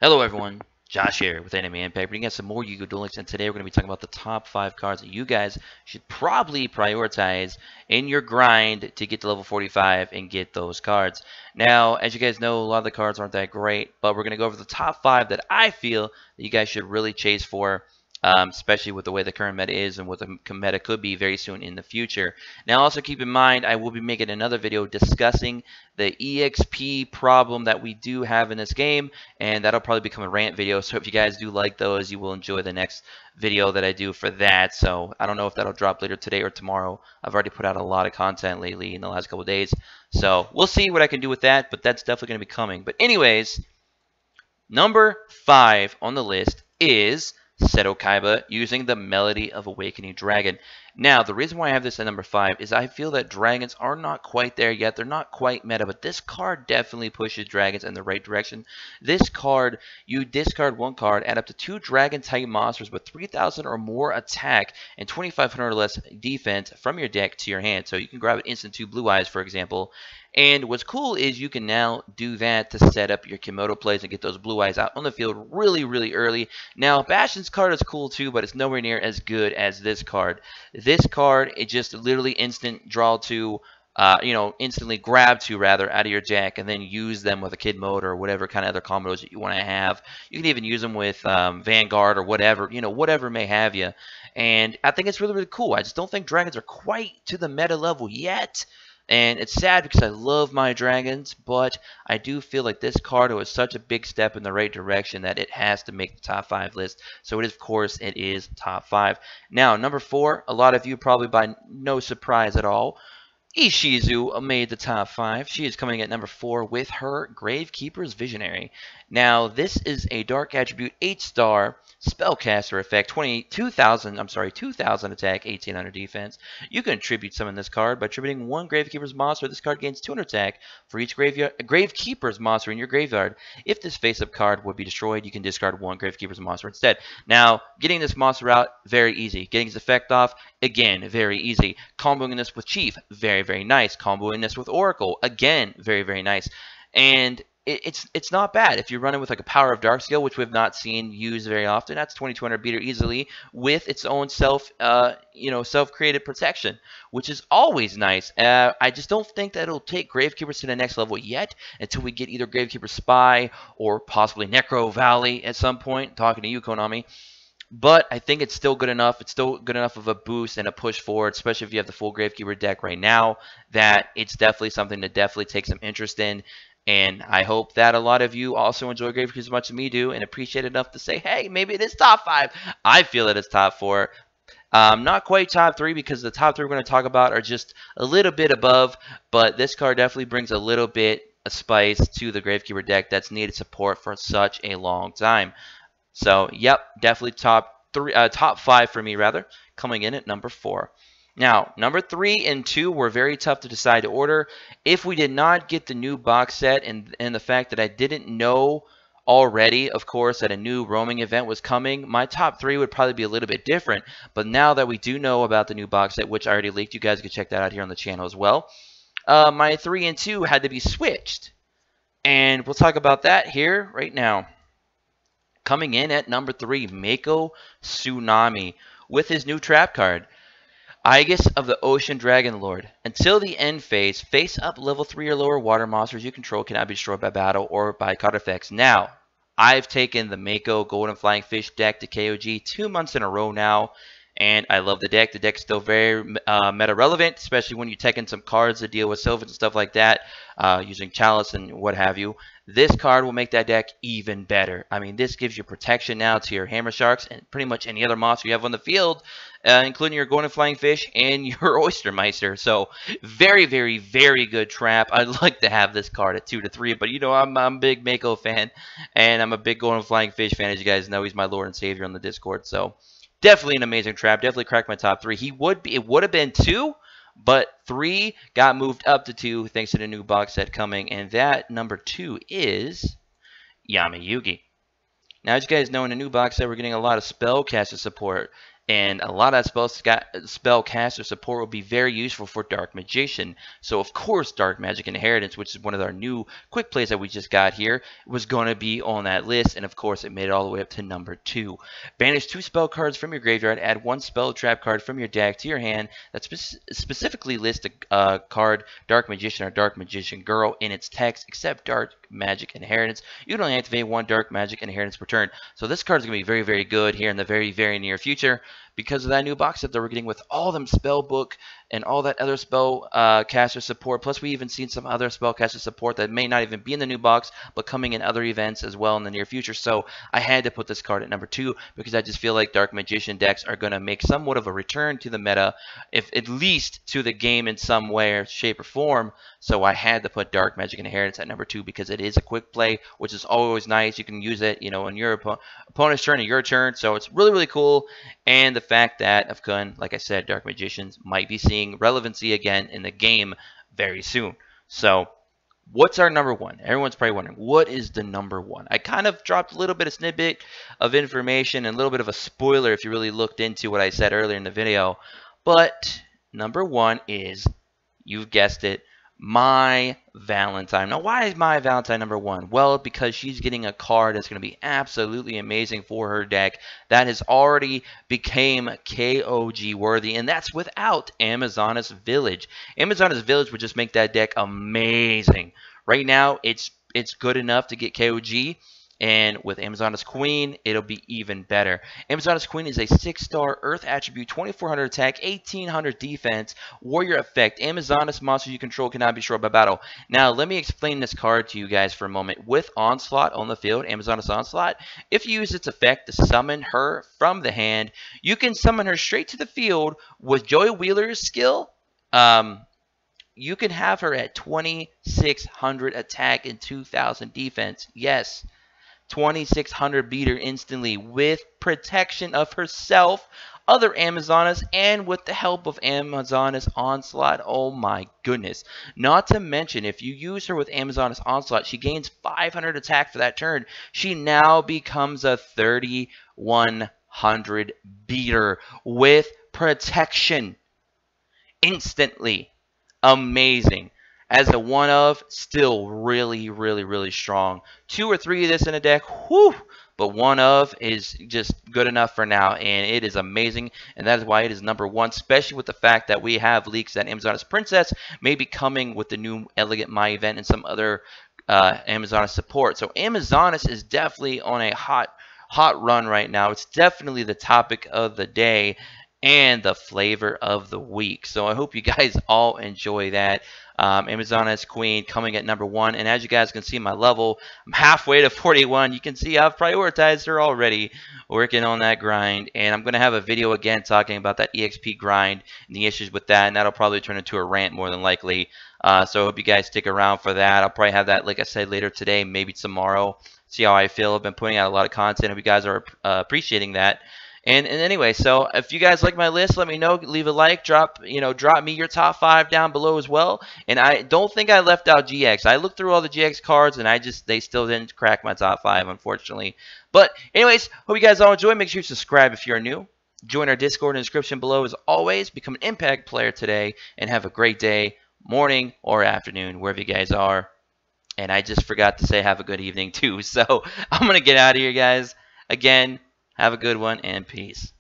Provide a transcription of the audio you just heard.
Hello everyone, Josh here with Anime Impact, bringing us some more Yu-Gi-Oh! Duel Links, and today we're going to be talking about the top 5 cards that you guys should probably prioritize in your grind to get to level 45 and get those cards. Now, as you guys know, a lot of the cards aren't that great, but we're going to go over the top 5 that I feel that you guys should really chase for, especially with the way the current meta is and what the meta could be very soon in the future. Now, also keep in mind, I will be making another video discussing the EXP problem that we do have in this game, and that'll probably become a rant video. So if you guys do like those, you will enjoy the next video that I do for that. So I don't know if that'll drop later today or tomorrow. I've already put out a lot of content lately in the last couple of days, so we'll see what I can do with that, but that's definitely going to be coming. But anyways, number 5 on the list is Seto Kaiba using the Melody of Awakening Dragon. Now, the reason why I have this at number 5 is I feel that dragons are not quite there yet. They're not quite meta, but this card definitely pushes dragons in the right direction. This card, you discard one card, add up to 2 dragon-type monsters with 3,000 or more attack and 2,500 or less defense from your deck to your hand. So you can grab an instant 2 Blue Eyes, for example. And what's cool is you can now do that to set up your Komodo plays and get those Blue Eyes out on the field really, really early. Now, Bastion's card is cool too, but it's nowhere near as good as this card. This card, it just literally instant draw to, instantly grab 2 rather out of your deck and then use them with a Kid Mode or whatever kind of other combos that you want to have. You can even use them with Vanguard or whatever, whatever may have you. And I think it's really, really cool. I just don't think dragons are quite to the meta level yet. And it's sad because I love my dragons, but I do feel like this card was such a big step in the right direction that it has to make the top 5 list. So it is, of course, it is top 5. Now, number 4, a lot of you probably by no surprise at all, Ishizu made the top 5. She is coming at number 4 with her Gravekeepers Visionary. Now, this is a Dark Attribute 8-star spellcaster effect, 2,000 attack, 1,800 defense. You can attribute summon this card by attributing 1 Gravekeeper's monster. This card gains 200 attack for each Gravekeeper's monster in your graveyard. If this face-up card would be destroyed, you can discard 1 Gravekeeper's monster instead. Now, getting this monster out, very easy. Getting his effect off, again, very easy. Comboing this with Chief, very, very nice. Comboing this with Oracle, again, very, very nice. And it's not bad if you're running with like a Power of Dark skill, which we've not seen used very often. That's 2200 beater easily with its own self-created protection, which is always nice. I just don't think that it'll take Gravekeepers to the next level yet until we get either Gravekeeper Spy or possibly Necro Valley at some point. Talking to you, Konami. But I think it's still good enough. It's still good enough of a boost and a push forward, especially if you have the full Gravekeeper deck right now, that it's definitely something to definitely take some interest in. And I hope that a lot of you also enjoy Gravekeepers as much as me do and appreciate it enough to say, hey, maybe it is top 5. I feel that it's top 4. Not quite top 3 because the top 3 we're going to talk about are just a little bit above, but this card definitely brings a little bit of spice to the Gravekeeper deck that's needed support for such a long time. So, yep, definitely top 5 for me, rather, coming in at number 4. Now, number 3 and 2 were very tough to decide to order. If we did not get the new box set and the fact that I didn't know already, of course, that a new roaming event was coming, my top 3 would probably be a little bit different. But now that we do know about the new box set, which I already leaked, you guys can check that out here on the channel as well, my 3 and 2 had to be switched. And we'll talk about that here right now. Coming in at number 3, Mako Tsunami with his new trap card. Aegis of the Ocean Dragon Lord. Until the end phase, face up level 3 or lower water monsters you control cannot be destroyed by battle or by card effects. Now, I've taken the Mako Golden Flying Fish deck to KOG 2 months in a row now, and I love the deck. The deck's still very meta relevant, especially when you take in some cards that deal with Sylphans and stuff like that, using Chalice and what have you. This card will make that deck even better. I mean, this gives you protection now to your Hammer Sharks and pretty much any other monster you have on the field, including your Golden Flying Fish and your Oystermeister. So, very, very, very good trap. I'd like to have this card at 2 to 3, but I'm a big Mako fan, and I'm a big Golden Flying Fish fan, as you guys know. He's my Lord and Savior on the Discord, so definitely an amazing trap. Definitely cracked my top 3. It would have been 2, but 3 got moved up to 2 thanks to the new box set coming, and that number 2 is Yumi Yugi. Now, as you guys know, in the new box set, we're getting a lot of spellcaster support. And a lot of that spell caster support will be very useful for Dark Magician. So of course Dark Magic Inheritance, which is one of our new quick plays that we just got here, was going to be on that list, and of course it made it all the way up to number 2. Banish 2 spell cards from your graveyard, add 1 spell trap card from your deck to your hand that specifically lists a card Dark Magician or Dark Magician Girl in its text, except Dark Magic Inheritance. You can only activate 1 Dark Magic Inheritance per turn. So this card is going to be very, very good here in the very, very near future, because of that new box set that we're getting with all them spell book and all that other spell caster support. Plus, we even seen some other spell caster support that may not even be in the new box, but coming in other events as well in the near future. So I had to put this card at number 2 because I just feel like Dark Magician decks are going to make somewhat of a return to the meta, if at least to the game in some way or shape or form. So I had to put Dark Magic Inheritance at number 2 because it is a quick play, which is always nice. You can use it, on your opponent's turn or your turn. So it's really, really cool. And the fact that, of course, like I said, Dark Magicians might be seeing relevancy again in the game very soon. So what's our number 1? Everyone's probably wondering, what is the number 1? I kind of dropped a little bit of snippet of information and a little bit of a spoiler if you really looked into what I said earlier in the video. But number 1 is, you've guessed it, my Valentine. Now, why is my Valentine number 1? Well, because she's getting a card that's going to be absolutely amazing for her deck that has already became KOG worthy, and that's without Amazonas Village. Amazonas Village would just make that deck amazing. Right now, it's good enough to get KOG. And with Amazonas Queen, it'll be even better. Amazonas Queen is a 6-star Earth attribute, 2400 attack, 1800 defense, warrior effect. Amazonas monsters you control cannot be destroyed by battle. Now, let me explain this card to you guys for a moment. With Onslaught on the field, Amazonas Onslaught, if you use its effect to summon her from the hand, you can summon her straight to the field with Joey Wheeler's skill. You can have her at 2600 attack and 2000 defense. Yes. 2600 beat her instantly with protection of herself, other Amazonas, and with the help of Amazonas Onslaught. Oh my goodness. Not to mention, if you use her with Amazonas Onslaught, she gains 500 attack for that turn. She now becomes a 3100 beater with protection instantly. Amazing. As a one of, still really, really, really strong. 2 or 3 of this in a deck, whew, but one of is just good enough for now, and it is amazing, and that is why it is number 1, especially with the fact that we have leaks that Amazonas Princess may be coming with the new Elegant My event and some other Amazonas support. So Amazonas is definitely on a hot run right now. It's definitely the topic of the day and the flavor of the week. So I hope you guys all enjoy that. Amazonas Queen coming at number 1, and as you guys can see my level, I'm halfway to 41. You can see I've prioritized her already, working on that grind, and I'm going to have a video again talking about that EXP grind and the issues with that, and that'll probably turn into a rant more than likely. So I hope you guys stick around for that. I'll probably have that, like I said, later today, maybe tomorrow. See how I feel. I've been putting out a lot of content. Hope you guys are appreciating that. And anyway, so if you guys like my list, let me know. Leave a like. Drop me your top 5 down below as well. And I don't think I left out GX. I looked through all the GX cards, and they still didn't crack my top 5, unfortunately. But anyways, hope you guys all enjoy. Make sure you subscribe if you're new. Join our Discord in the description below as always. Become an Impact player today, and have a great day, morning or afternoon, wherever you guys are. And I just forgot to say have a good evening too. So I'm gonna get out of here, guys. Again, have a good one, and peace.